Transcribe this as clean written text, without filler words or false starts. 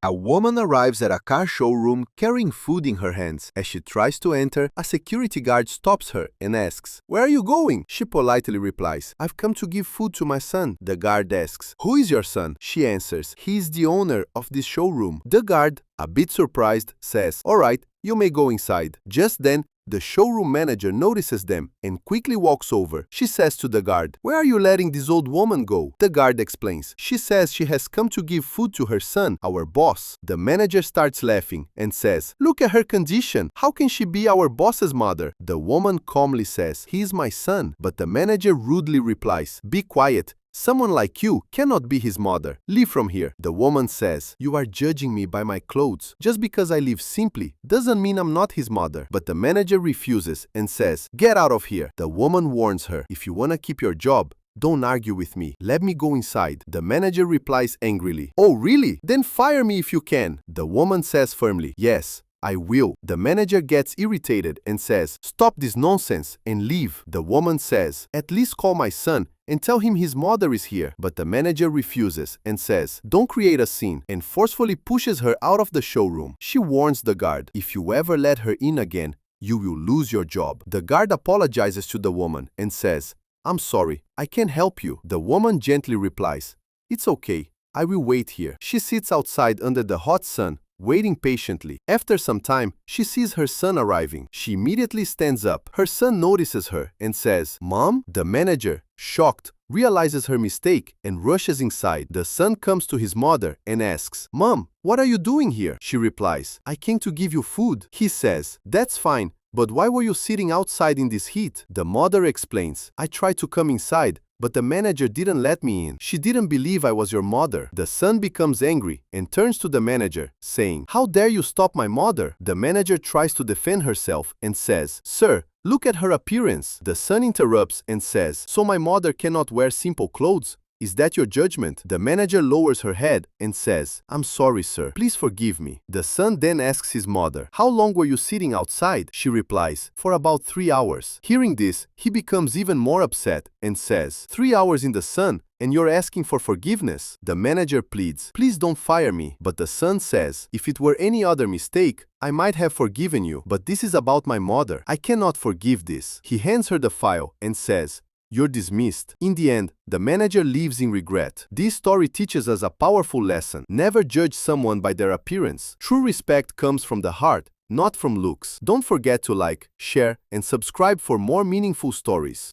A woman arrives at a car showroom carrying food in her hands. As she tries to enter, a security guard stops her and asks, "Where are you going?" She politely replies, "I've come to give food to my son." The guard asks, "Who is your son?" She answers, "He is the owner of this showroom." The guard, a bit surprised, says, "All right, you may go inside." Just then, the showroom manager notices them and quickly walks over. She says to the guard, "Where are you letting this old woman go?" The guard explains, "She says she has come to give food to her son, our boss." The manager starts laughing and says, "Look at her condition. How can she be our boss's mother?" The woman calmly says, "He is my son." But the manager rudely replies, "Be quiet. Someone like you cannot be his mother. Leave from here." The woman says, "You are judging me by my clothes. Just because I live simply doesn't mean I'm not his mother." But the manager refuses and says, "Get out of here." The woman warns her, "If you want to keep your job, don't argue with me. Let me go inside." The manager replies angrily, "Oh, really? Then fire me if you can." The woman says firmly, "Yes, I will." The manager gets irritated and says, "Stop this nonsense and leave." The woman says, "At least call my son and tell him his mother is here." But the manager refuses and says, "Don't create a scene," and forcefully pushes her out of the showroom. She warns the guard, "If you ever let her in again, you will lose your job." The guard apologizes to the woman and says, "I'm sorry, I can't help you." The woman gently replies, "It's okay, I will wait here." She sits outside under the hot sun, waiting patiently. After some time, she sees her son arriving. She immediately stands up. Her son notices her and says, "Mom?" The manager, shocked, realizes her mistake and rushes inside. The son comes to his mother and asks, "Mom, what are you doing here?" She replies, "I came to give you food." He says, "That's fine, but why were you sitting outside in this heat?" The mother explains, "I tried to come inside, but the manager didn't let me in. She didn't believe I was your mother." The son becomes angry and turns to the manager, saying, "How dare you stop my mother?" The manager tries to defend herself and says, "Sir, look at her appearance." The son interrupts and says, "So my mother cannot wear simple clothes? Is that your judgment?" The manager lowers her head and says, "I'm sorry, sir. Please forgive me." The son then asks his mother, "How long were you sitting outside?" She replies, "For about 3 hours." Hearing this, he becomes even more upset and says, "3 hours in the sun, and you're asking for forgiveness?" The manager pleads, "Please don't fire me." But the son says, "If it were any other mistake, I might have forgiven you, but this is about my mother. I cannot forgive this." He hands her the file and says, "You're dismissed." In the end, the manager leaves in regret. This story teaches us a powerful lesson. Never judge someone by their appearance. True respect comes from the heart, not from looks. Don't forget to like, share, and subscribe for more meaningful stories.